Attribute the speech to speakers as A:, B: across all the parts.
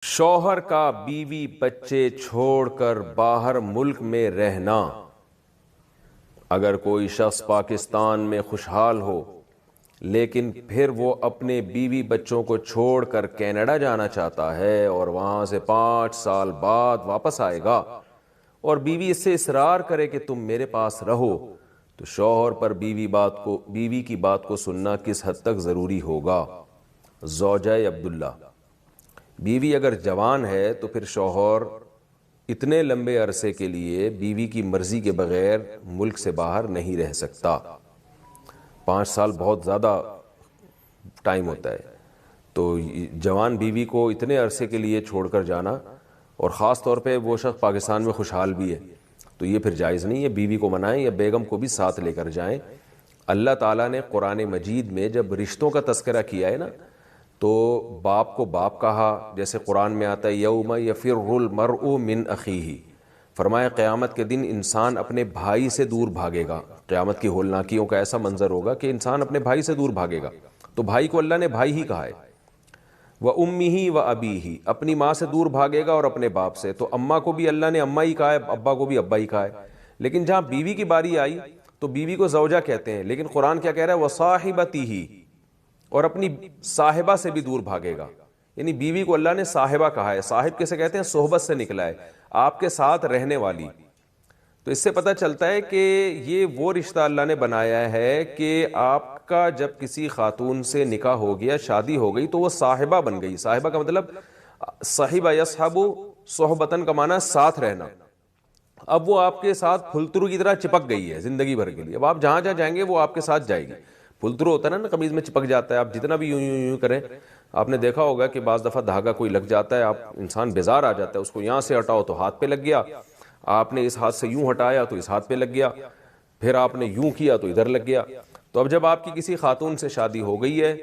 A: شوہر کا بیوی بچے چھوڑ کر باہر ملک میں رہنا۔ اگر کوئی شخص پاکستان میں خوشحال ہو لیکن پھر وہ اپنے بیوی بچوں کو چھوڑ کر کینیڈا جانا چاہتا ہے اور وہاں سے 5 سال بعد واپس آئے گا اور بیوی اس سے اصرار کرے کہ تم میرے پاس رہو، تو شوہر پر بیوی کی بات کو سننا کس حد تک ضروری ہوگا؟ زوجہ عبداللہ: بیوی اگر جوان ہے تو پھر شوہر اتنے لمبے عرصے کے لیے بیوی کی مرضی کے بغیر ملک سے باہر نہیں رہ سکتا۔ 5 سال بہت زیادہ ٹائم ہوتا ہے، تو جوان بیوی کو اتنے عرصے کے لیے چھوڑ کر جانا، اور خاص طور پہ وہ شخص پاکستان میں خوشحال بھی ہے، تو یہ پھر جائز نہیں ہے۔ بیوی کو منائیں یا بیگم کو بھی ساتھ لے کر جائیں۔ اللہ تعالیٰ نے قرآن مجید میں جب رشتوں کا تذکرہ کیا ہے نا، تو باپ کو باپ کہا، جیسے قرآن میں آتا ہے یوم یفر المرء من اخیہ، فرمایا قیامت کے دن انسان اپنے بھائی سے دور بھاگے گا۔ قیامت کی ہولناکیوں کا ایسا منظر ہوگا کہ انسان اپنے بھائی سے دور بھاگے گا، تو بھائی کو اللہ نے بھائی ہی کہا ہے۔ وَأُمِّهِ وَأَبِيهِ، اپنی ماں سے دور بھاگے گا اور اپنے باپ سے، تو اماں کو بھی اللہ نے اماں ہی کہا ہے، ابا کو بھی ابا ہی کہا ہے۔ لیکن جہاں بیوی کی باری آئی تو بیوی کو زوجہ کہتے ہیں، لیکن قرآن کیا کہہ رہا ہے؟ وَصَاحِبَتِهِ، اور اپنی صاحبہ سے بھی دور بھاگے گا، یعنی بیوی کو اللہ نے صاحبہ کہا ہے۔ صاحب کسے کہتے ہیں؟ صحبت سے نکلا ہے، آپ کے ساتھ رہنے والی۔ تو اس سے پتہ چلتا ہے کہ یہ وہ رشتہ اللہ نے بنایا ہے کہ آپ کا جب کسی خاتون سے نکاح ہو گیا، شادی ہو گئی، تو وہ صاحبہ بن گئی۔ صاحبہ کا مطلب صحبہ یصحب صحبتن کا معنی ساتھ رہنا۔ اب وہ آپ کے ساتھ پھلترو کی طرح چپک گئی ہے زندگی بھر کے لیے۔ اب آپ جہاں جہاں جائیں گے وہ آپ کے ساتھ جائے گی۔ پھلترو ہوتا ہے نا قمیض میں چپک جاتا ہے، آپ جتنا بھی یوں یوں یوں کریں، آپ نے دیکھا ہوگا کہ بعض دفعہ دھاگا کوئی لگ جاتا ہے، آپ انسان بیزار آ جاتا ہے، اس کو یہاں سے ہٹاؤ تو ہاتھ پہ لگ گیا، آپ نے اس ہاتھ سے یوں ہٹایا تو اس ہاتھ پہ لگ گیا، پھر آپ نے یوں کیا تو ادھر لگ گیا۔ تو اب جب آپ کی کسی خاتون سے شادی ہو گئی ہے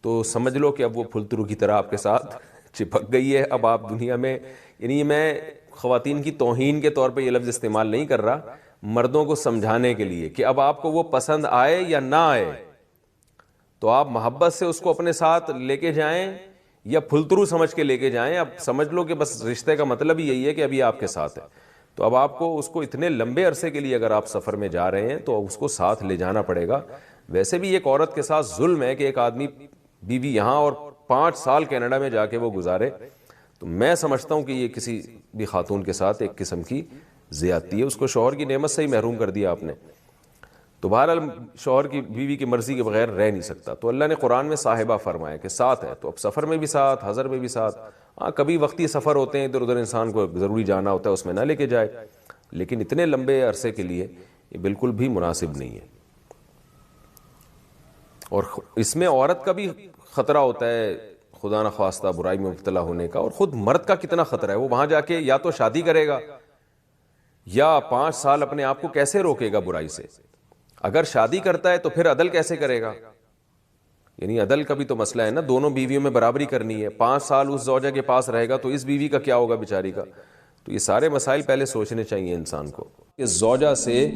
A: تو سمجھ لو کہ اب وہ پھلترو کی طرح آپ کے ساتھ چپک گئی ہے۔ اب آپ دنیا میں، یعنی میں خواتین کی توہین کے طور پہ یہ لفظ استعمال نہیں کر رہا، مردوں کو سمجھانے کے لیے کہ اب آپ کو وہ پسند آئے یا نہ آئے، تو آپ محبت سے اس کو اپنے ساتھ لے کے جائیں یا پھلترو سمجھ کے لے کے جائیں۔ اب سمجھ لو کہ بس رشتے کا مطلب ہی یہی ہے کہ ابھی آپ کے ساتھ ہے۔ تو اب آپ کو اس کو اتنے لمبے عرصے کے لیے اگر آپ سفر میں جا رہے ہیں تو اس کو ساتھ لے جانا پڑے گا۔ ویسے بھی ایک عورت کے ساتھ ظلم ہے کہ ایک آدمی بیوی یہاں اور 5 سال کینیڈا میں جا کے وہ گزارے، تو میں سمجھتا ہوں کہ یہ کسی بھی خاتون کے ساتھ ایک قسم کی زیادتی ہے، اس کو شوہر کی نعمت سے ہی محروم کر دیا آپ نے۔ تو بہرحال شوہر کی بیوی کی مرضی کے بغیر رہ نہیں سکتا، تو اللہ نے قرآن میں صاحبہ فرمایا کہ ساتھ ہے، تو اب سفر میں بھی ساتھ، حضر میں بھی ساتھ۔ ہاں کبھی وقتی سفر ہوتے ہیں، ادھر ادھر انسان کو ضروری جانا ہوتا ہے، اس میں نہ لے کے جائے، لیکن اتنے لمبے عرصے کے لیے یہ بالکل بھی مناسب نہیں ہے۔ اور اس میں عورت کا بھی خطرہ ہوتا ہے خدا نخواستہ برائی میں مبتلا ہونے کا، اور خود مرد کا کتنا خطرہ ہے۔ وہ وہاں جا کے یا تو شادی کرے گا یا 5 سال اپنے آپ کو کیسے روکے گا برائی سے۔ اگر شادی کرتا ہے تو پھر عدل کیسے کرے گا؟ یعنی عدل کا بھی تو مسئلہ ہے نا، دونوں بیویوں میں برابری کرنی ہے۔ 5 سال اس زوجہ کے پاس رہے گا تو اس بیوی کا کیا ہوگا بیچاری کا؟ تو یہ سارے مسائل پہلے سوچنے چاہیے انسان کو۔ اس زوجہ سے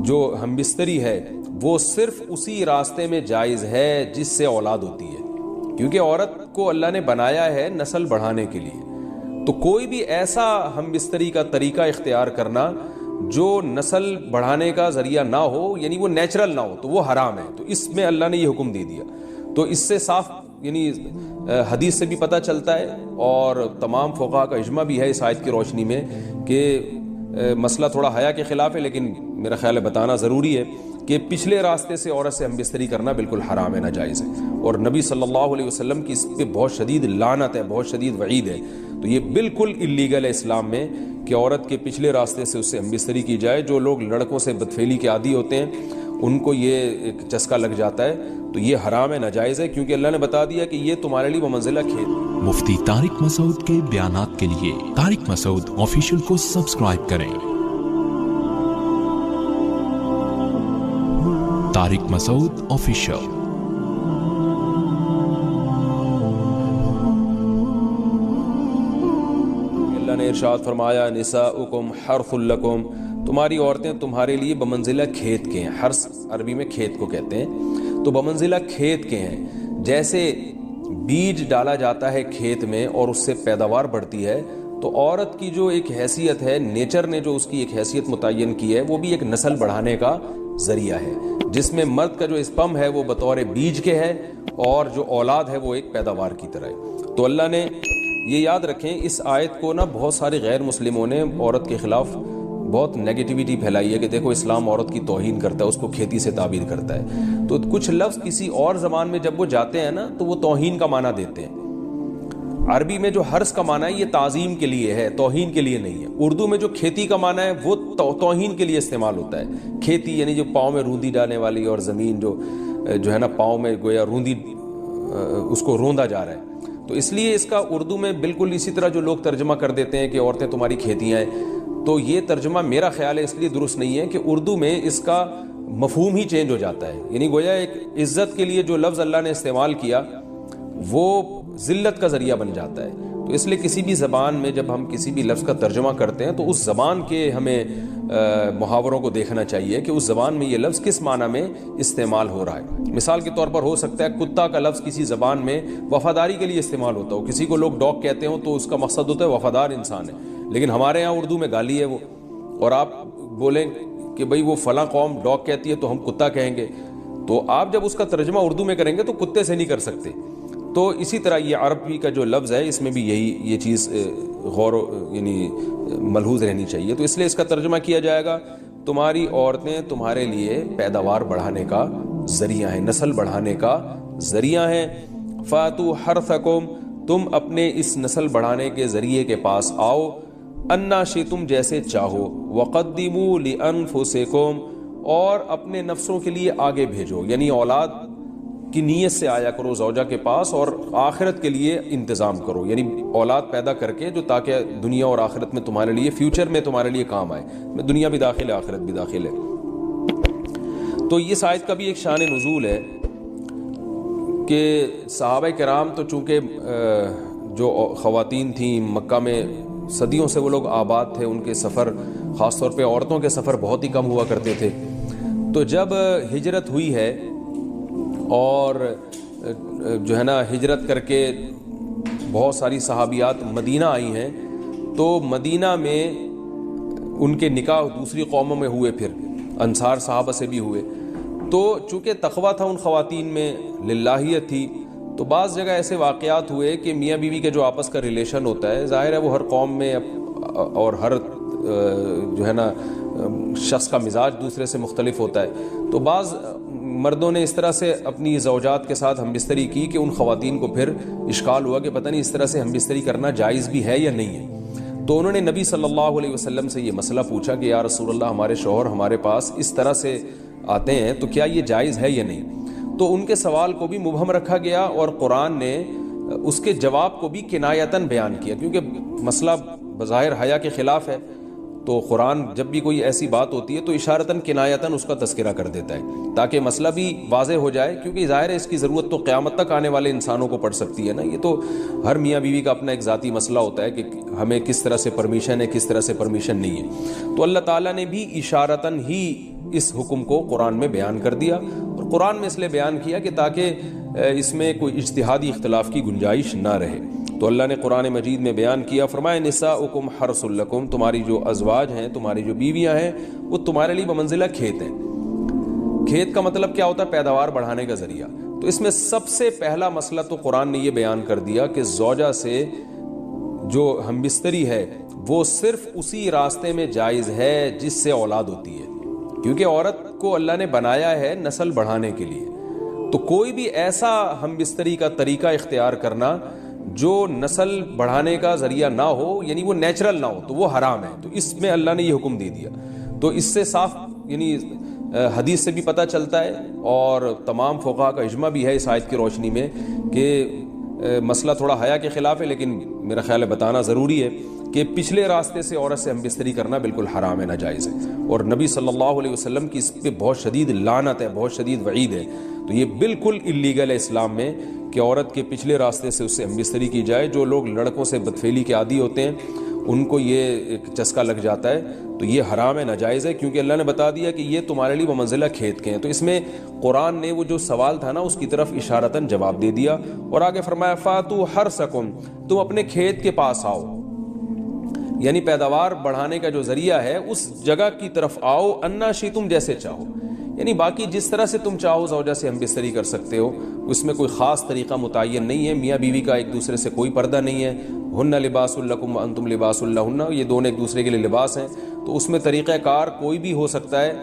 A: جو ہم بستری ہے وہ صرف اسی راستے میں جائز ہے جس سے اولاد ہوتی ہے، کیونکہ عورت کو اللہ نے بنایا ہے نسل بڑھانے کے لیے۔ تو کوئی بھی ایسا ہم بستری کا طریقہ اختیار کرنا جو نسل بڑھانے کا ذریعہ نہ ہو، یعنی وہ نیچرل نہ ہو، تو وہ حرام ہے۔ تو اس میں اللہ نے یہ حکم دے دیا۔ تو اس سے صاف یعنی حدیث سے بھی پتہ چلتا ہے، اور تمام فقہاء کا اجماع بھی ہے اس آیت کی روشنی میں کہ مسئلہ تھوڑا حیا کے خلاف ہے، لیکن میرا خیال ہے بتانا ضروری ہے کہ پچھلے راستے سے عورت سے ہم بستری کرنا بالکل حرام ہے، ناجائز ہے، اور نبی صلی اللہ علیہ وسلم کی اس پہ بہت شدید لعنت ہے، بہت شدید وعید ہے۔ تو یہ بالکل اللیگل ہے اسلام میں کہ عورت کے پچھلے راستے سے اس سے ہم بستری کی جائے۔ جو لوگ لڑکوں سے بدفعلی کے عادی ہوتے ہیں ان کو یہ ایک چسکا لگ جاتا ہے، تو یہ حرام ہے، ناجائز ہے، کیونکہ اللہ نے بتا دیا کہ یہ تمہارے لیے بمنزلہ کھیت۔
B: مفتی طارق مسعود کے بیانات کے لیے طارق مسعود آفیشیل کو سبسکرائب کریں۔ طارق مسعود آفیشیل۔
A: اللہ نے ارشاد فرمایا نساؤکم حرث لکم، تمہاری عورتیں تمہارے لیے بمنزلہ کھیت کے ہیں۔ حرث عربی میں کھیت کو کہتے ہیں، تو بمنزلہ کھیت کے ہیں۔ جیسے بیج ڈالا جاتا ہے کھیت میں اور اس سے پیداوار بڑھتی ہے، تو عورت کی جو ایک حیثیت ہے، نیچر نے جو اس کی ایک حیثیت متعین کی ہے، وہ بھی ایک نسل بڑھانے کا ذریعہ ہے، جس میں مرد کا جو اسپم ہے وہ بطور بیج کے ہے اور جو اولاد ہے وہ ایک پیداوار کی طرح ہے۔ تو اللہ نے یہ یاد رکھیں، اس آیت کو نا بہت سارے غیر مسلموں نے عورت کے خلاف بہت نیگیٹیوٹی پھیلائی ہے کہ دیکھو اسلام عورت کی توہین کرتا ہے، اس کو کھیتی سے تعبیر کرتا ہے۔ تو کچھ لفظ کسی اور زبان میں جب وہ جاتے ہیں نا تو وہ توہین کا معنی دیتے ہیں۔ عربی میں جو حرث کا معنی ہے یہ تعظیم کے لیے ہے، توہین کے لیے نہیں ہے۔ اردو میں جو کھیتی کا معنی ہے وہ توہین کے لیے استعمال ہوتا ہے۔ کھیتی یعنی جو پاؤں میں روندی ڈالنے والی، اور زمین جو ہے نا پاؤں میں گویا روندی، اس کو روندا جا رہا ہے، تو اس لیے اس کا اردو میں بالکل اسی طرح جو لوگ ترجمہ کر دیتے ہیں کہ عورتیں تمہاری کھیتیاں ہیں، تو یہ ترجمہ میرا خیال ہے اس لیے درست نہیں ہے کہ اردو میں اس کا مفہوم ہی چینج ہو جاتا ہے۔ یعنی گویا ایک عزت کے لیے جو لفظ اللہ نے استعمال کیا وہ ذلت کا ذریعہ بن جاتا ہے۔ تو اس لیے کسی بھی زبان میں جب ہم کسی بھی لفظ کا ترجمہ کرتے ہیں تو اس زبان کے ہمیں محاوروں کو دیکھنا چاہیے کہ اس زبان میں یہ لفظ کس معنی میں استعمال ہو رہا ہے۔ مثال کے طور پر ہو سکتا ہے کتا کا لفظ کسی زبان میں وفاداری کے لیے استعمال ہوتا ہو، کسی کو لوگ ڈاگ کہتے ہوں تو اس کا مقصد ہوتا ہے وفادار انسان ہے، لیکن ہمارے ہاں اردو میں گالی ہے وہ، اور آپ بولیں کہ بھئی وہ فلاں قوم ڈاگ کہتی ہے تو ہم کتا کہیں گے، تو آپ جب اس کا ترجمہ اردو میں کریں گے تو کتے سے نہیں کر سکتے۔ تو اسی طرح یہ عربی کا جو لفظ ہے اس میں بھی یہ چیز غور یعنی ملحوظ رہنی چاہیے۔ تو اس لیے اس کا ترجمہ کیا جائے گا تمہاری عورتیں تمہارے لیے پیداوار بڑھانے کا ذریعہ ہیں، نسل بڑھانے کا ذریعہ ہیں۔ فاتو حرثکم، تم اپنے اس نسل بڑھانے کے ذریعے کے پاس آؤ، انا شئتم جیسے چاہو، وقدموا لانفسکم، اور اپنے نفسوں کے لیے آگے بھیجو، یعنی اولاد کی نیت سے آیا کرو زوجہ کے پاس اور آخرت کے لیے انتظام کرو، یعنی اولاد پیدا کر کے جو تاکہ دنیا اور آخرت میں تمہارے لیے، فیوچر میں تمہارے لیے کام آئے، دنیا بھی داخل ہے آخرت بھی داخل ہے۔ تو یہ آیت کا بھی ایک شان نزول ہے کہ صحابہ کرام تو چونکہ جو خواتین تھیں مکہ میں صدیوں سے وہ لوگ آباد تھے، ان کے سفر خاص طور پہ عورتوں کے سفر بہت ہی کم ہوا کرتے تھے، تو جب ہجرت ہوئی ہے اور جو ہے نا ہجرت کر کے بہت ساری صحابیات مدینہ آئی ہیں، تو مدینہ میں ان کے نکاح دوسری قوموں میں ہوئے، پھر انصار صحابہ سے بھی ہوئے، تو چونکہ تقویٰ تھا ان خواتین میں، للہیت تھی، تو بعض جگہ ایسے واقعات ہوئے کہ میاں بیوی کے جو آپس کا ریلیشن ہوتا ہے، ظاہر ہے وہ ہر قوم میں اور ہر جو ہے نا شخص کا مزاج دوسرے سے مختلف ہوتا ہے، تو بعض مردوں نے اس طرح سے اپنی زوجات کے ساتھ ہم بستری کی کہ ان خواتین کو پھر اشکال ہوا کہ پتہ نہیں اس طرح سے ہم بستری کرنا جائز بھی ہے یا نہیں ہے، تو انہوں نے نبی صلی اللہ علیہ وسلم سے یہ مسئلہ پوچھا کہ یا رسول اللہ، ہمارے شوہر ہمارے پاس اس طرح سے آتے ہیں تو کیا یہ جائز ہے یا نہیں؟ تو ان کے سوال کو بھی مبہم رکھا گیا اور قرآن نے اس کے جواب کو بھی کنایتاً بیان کیا، کیونکہ مسئلہ بظاہر حیا کے خلاف ہے، تو قرآن جب بھی کوئی ایسی بات ہوتی ہے تو اشارتاً کنایتاً اس کا تذکرہ کر دیتا ہے تاکہ مسئلہ بھی واضح ہو جائے، کیونکہ ظاہر ہے اس کی ضرورت تو قیامت تک آنے والے انسانوں کو پڑ سکتی ہے نا، یہ تو ہر میاں بیوی کا اپنا ایک ذاتی مسئلہ ہوتا ہے کہ ہمیں کس طرح سے پرمیشن ہے، کس طرح سے پرمیشن نہیں ہے، تو اللہ تعالیٰ نے بھی اشارتاً ہی اس حکم کو قرآن میں بیان کر دیا، اور قرآن میں اس لیے بیان کیا کہ تاکہ اس میں کوئی اجتہادی اختلاف کی گنجائش نہ رہے۔ تو اللہ نے قرآن مجید میں بیان کیا، فرمایا نساؤکم حرث لکم، تمہاری جو ازواج ہیں، تمہاری جو بیویاں ہیں، وہ تمہارے لیے بمنزلہ کھیت ہیں۔ کھیت کا مطلب کیا ہوتا ہے؟ پیداوار بڑھانے کا ذریعہ۔ تو اس میں سب سے پہلا مسئلہ تو قرآن نے یہ بیان کر دیا کہ زوجہ سے جو ہم بستری ہے وہ صرف اسی راستے میں جائز ہے جس سے اولاد ہوتی ہے، کیونکہ عورت کو اللہ نے بنایا ہے نسل بڑھانے کے لیے، تو کوئی بھی ایسا ہم بستری کا طریقہ اختیار کرنا جو نسل بڑھانے کا ذریعہ نہ ہو، یعنی وہ نیچرل نہ ہو، تو وہ حرام ہے۔ تو اس میں اللہ نے یہ حکم دے دیا، تو اس سے صاف یعنی حدیث سے بھی پتہ چلتا ہے اور تمام فقہاء کا اجماع بھی ہے اس آیت کی روشنی میں کہ مسئلہ تھوڑا حیا کے خلاف ہے، لیکن میرا خیال ہے بتانا ضروری ہے کہ پچھلے راستے سے عورت سے ہم بستری کرنا بالکل حرام ہے، ناجائز ہے، اور نبی صلی اللہ علیہ وسلم کی اس پہ بہت شدید لعنت ہے، بہت شدید وعید ہے، تو یہ بالکل اللیگل ہے اسلام میں کہ عورت کے پچھلے راستے سے اس سے ہم بستری کی جائے۔ جو لوگ لڑکوں سے بدفعلی کے عادی ہوتے ہیں ان کو یہ ایک چسکا لگ جاتا ہے تو یہ حرام ہے, ناجائز ہے, کیونکہ اللہ نے بتا دیا کہ یہ تمہارے لیے بمنزلہ کھیت کے ہیں. تو اس میں قرآن نے وہ جو سوال تھا نا اس کی طرف اشارتاً جواب دے دیا, اور آگے فرمایا فاتو حرثکم, تم اپنے کھیت کے پاس آؤ, یعنی پیداوار بڑھانے کا جو ذریعہ ہے اس جگہ کی طرف آؤ, انا شئتم, جیسے چاہو, یعنی باقی جس طرح سے تم چاہو زوجہ سے ہم بستری کر سکتے ہو, اس میں کوئی خاص طریقہ متعین نہیں ہے. میاں بیوی کا ایک دوسرے سے کوئی پردہ نہیں ہے. ہن لباس لکم وانتم لباس لہن, یہ دونوں ایک دوسرے کے لیے لباس ہیں. تو اس میں طریقہ کار کوئی بھی ہو سکتا ہے,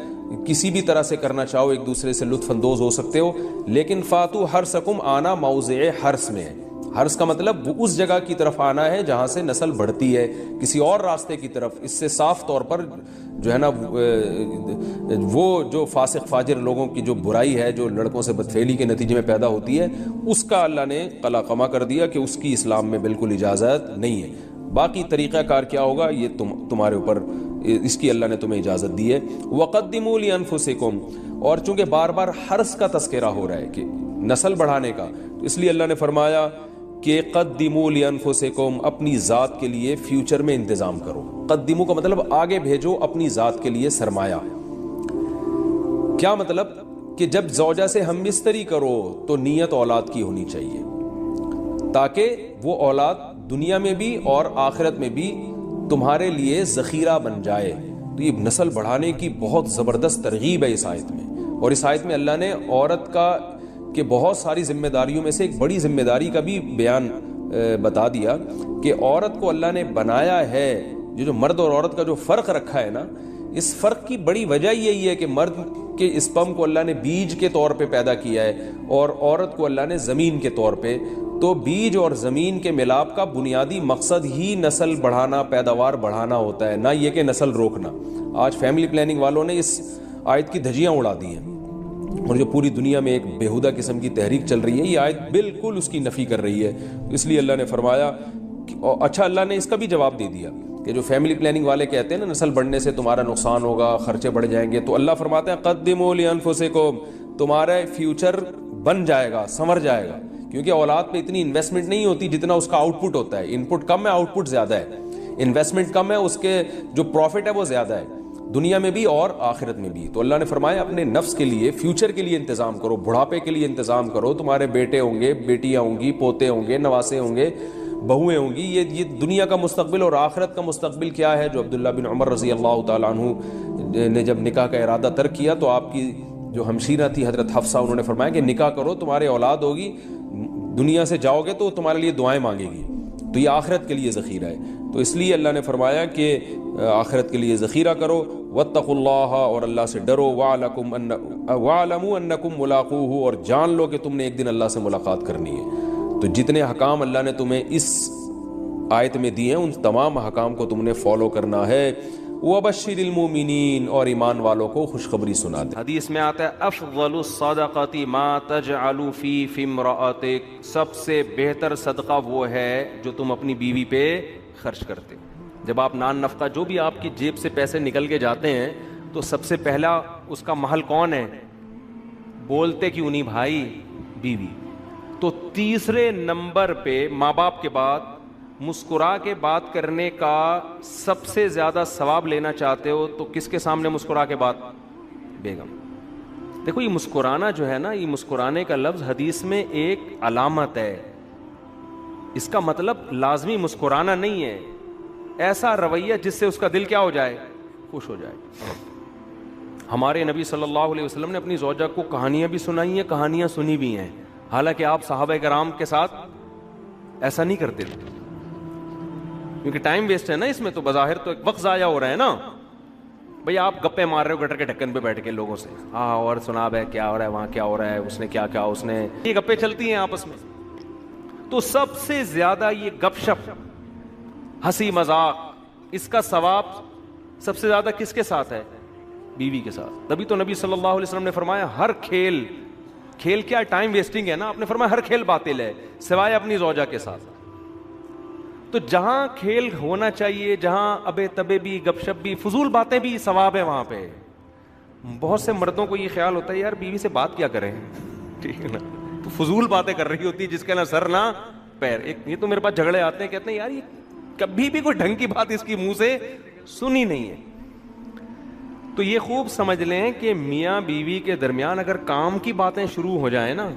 A: کسی بھی طرح سے کرنا چاہو ایک دوسرے سے لطف اندوز ہو سکتے ہو. لیکن فاتو حرثکم, آنا موضع حرث میں ہے. حرث کا مطلب وہ اس جگہ کی طرف آنا ہے جہاں سے نسل بڑھتی ہے, کسی اور راستے کی طرف. اس سے صاف طور پر جو ہے نا وہ جو فاسق فاجر لوگوں کی جو برائی ہے, جو لڑکوں سے بدفعلی کے نتیجے میں پیدا ہوتی ہے, اس کا اللہ نے قلع قمع کر دیا کہ اس کی اسلام میں بالکل اجازت نہیں ہے. باقی طریقہ کار کیا ہوگا یہ تمہارے اوپر, اس کی اللہ نے تمہیں اجازت دی ہے. وقدموا لانفسکم, اور چونکہ بار بار حرث کا تذکرہ ہو رہا ہے کہ نسل بڑھانے کا, تو اس لیے اللہ نے فرمایا کہ قدموا لانفسکم, اپنی ذات کے لیے فیوچر میں انتظام کرو. قدموا کا مطلب آگے بھیجو اپنی ذات کے لیے سرمایہ. کیا مطلب کہ جب زوجہ سے ہم بستری کرو تو نیت اولاد کی ہونی چاہیے, تاکہ وہ اولاد دنیا میں بھی اور آخرت میں بھی تمہارے لیے ذخیرہ بن جائے. تو یہ نسل بڑھانے کی بہت زبردست ترغیب ہے اس آیت میں. اور اس آیت میں اللہ نے عورت کا کہ بہت ساری ذمہ داریوں میں سے ایک بڑی ذمہ داری کا بھی بیان بتا دیا کہ عورت کو اللہ نے بنایا ہے. جو مرد اور عورت کا جو فرق رکھا ہے نا, اس فرق کی بڑی وجہ یہی ہے کہ مرد کے اسپم کو اللہ نے بیج کے طور پہ پیدا کیا ہے اور عورت کو اللہ نے زمین کے طور پہ. تو بیج اور زمین کے ملاپ کا بنیادی مقصد ہی نسل بڑھانا, پیداوار بڑھانا ہوتا ہے, نہ یہ کہ نسل روکنا. آج فیملی پلاننگ والوں نے اس آیت کی دھجیاں اڑا دی ہیں, اور جو پوری دنیا میں ایک بیہودہ قسم کی تحریک چل رہی ہے, یہ آیت بالکل اس کی نفی کر رہی ہے. اس لیے اللہ نے فرمایا اچھا, اللہ نے اس کا بھی جواب دے دیا کہ جو فیملی پلاننگ والے کہتے ہیں نا نسل بڑھنے سے تمہارا نقصان ہوگا, خرچے بڑھ جائیں گے, تو اللہ فرماتے ہیں قدموا لانفسکم, تمہارا فیوچر بن جائے گا, سنور جائے گا. کیونکہ اولاد پہ اتنی انویسٹمنٹ نہیں ہوتی جتنا اس کا آؤٹ پٹ ہوتا ہے. ان پٹ کم ہے, آؤٹ پٹ زیادہ ہے. انویسٹمنٹ کم ہے, اس کے جو پروفٹ ہے وہ زیادہ ہے, دنیا میں بھی اور آخرت میں بھی. تو اللہ نے فرمایا اپنے نفس کے لیے, فیوچر کے لیے انتظام کرو, بڑھاپے کے لیے انتظام کرو. تمہارے بیٹے ہوں گے, بیٹیاں ہوں گی, پوتے ہوں گے, نواسے ہوں گے, بہویں ہوں گی. یہ دنیا کا مستقبل اور آخرت کا مستقبل کیا ہے. جو عبداللہ بن عمر رضی اللہ تعالیٰ عنہ نے جب نکاح کا ارادہ ترک کیا تو آپ کی جو ہمشیرہ تھی حضرت حفصہ, انہوں نے فرمایا کہ نکاح کرو, تمہارے اولاد ہوگی, دنیا سے جاؤ گے تو تمہارے لیے دعائیں مانگے گی, تو یہ آخرت کے لیے ذخیرہ ہے. تو اس لیے اللہ نے فرمایا کہ آخرت کے لیے ذخیرہ کرو. واتقوا اللہ, اور اللہ سے ڈرو. واعلموا انکم ملاقوہ, اور جان لو کہ تم نے ایک دن اللہ سے ملاقات کرنی ہے. تو جتنے حکام اللہ نے تمہیں اس آیت میں دیے ہیں ان تمام حکام کو تم نے فالو کرنا ہے. وبشر المؤمنین, اور ایمان والوں کو خوشخبری سنا دے.
C: حدیث میں آتا ہے افضل الصدقۃ ما تجعل فی امرأتک, سب سے بہتر صدقہ وہ ہے جو تم اپنی بیوی پہ خرچ کرتے. جب آپ نان نفقہ, جو بھی آپ کی جیب سے پیسے نکل کے جاتے ہیں, تو سب سے پہلا اس کا محل کون ہے؟ بولتے کیوں نہیں بھائی؟ بیوی. تو تیسرے نمبر پہ ماں باپ کے بعد مسکرا کے بات کرنے کا سب سے زیادہ ثواب لینا چاہتے ہو تو کس کے سامنے مسکرا کے بات؟ بیگم. دیکھو یہ مسکرانا جو ہے نا, یہ مسکرانے کا لفظ حدیث میں ایک علامت ہے. اس کا مطلب لازمی مسکرانا نہیں ہے, ایسا رویہ جس سے اس کا دل کیا ہو جائے؟ خوش ہو جائے. ہمارے نبی صلی اللہ علیہ وسلم نے اپنی زوجہ کو کہانیاں بھی سنائی ہیں, کہانیاں سنی بھی ہیں, حالانکہ آپ صحابہ کرام کے ساتھ ایسا نہیں کرتے تھے, کیونکہ ٹائم ویسٹ ہے نا اس میں. تو بظاہر تو ایک وقت ضائع ہو رہا ہے نا بھئی, آپ گپے مار رہے ہو گٹر کے ڈھکن پہ بیٹھ کے لوگوں سے, ہاں اور سنا بھائی کیا ہو رہا ہے وہاں, کیا ہو رہا ہے, اس نے کیا کیا, اس نے, یہ گپے چلتی ہیں آپس میں. تو سب سے زیادہ یہ گپ شپ, ہنسی مذاق, اس کا ثواب سب سے زیادہ کس کے ساتھ ہے؟ بیوی کے ساتھ. تبھی تو نبی صلی اللہ علیہ وسلم نے فرمایا ہر کھیل کیا ٹائم ویسٹنگ ہے نا, آپ نے فرمایا ہر کھیل باطل ہے سوائے اپنی زوجہ کے ساتھ. تو جہاں کھیل ہونا چاہیے, جہاں ابے تبے بھی, گپ شپ بھی, فضول باتیں بھی, ثواب ہے وہاں پہ. بہت سے مردوں کو یہ خیال ہوتا ہے یار بیوی سے بات کیا کریں, ٹھیک ہے نا, تو فضول باتیں کر رہی ہوتی جس کے نہ سر نہ پیر. ایک یہ تو میرے پاس جھگڑے آتے ہیں, کہتے ہیں یار یہ کبھی بھی کوئی ڈھنگ کی بات اس کی منہ سے سنی نہیں ہے. تو یہ خوب سمجھ لیں کہ میاں بیوی کے درمیان اگر کام کی باتیں شروع ہو جائیں نا,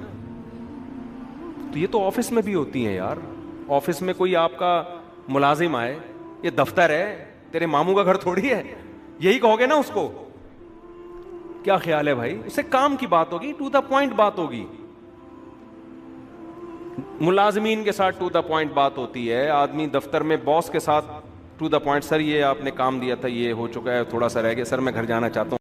C: تو یہ تو آفس میں بھی ہوتی ہیں یار. آفس میں کوئی آپ کا ملازم آئے, یہ دفتر ہے, تیرے ماموں کا گھر تھوڑی ہے, یہی کہو گے نا اس کو, کیا خیال ہے بھائی؟ اس سے کام کی بات ہوگی, ٹو دا پوائنٹ بات ہوگی. ملازمین کے ساتھ ٹو دا پوائنٹ بات ہوتی ہے. آدمی دفتر میں باس کے ساتھ ٹو دا پوائنٹ, سر یہ آپ نے کام دیا تھا, یہ ہو چکا ہے, تھوڑا سا رہ گیا, سر میں گھر جانا چاہتا ہوں.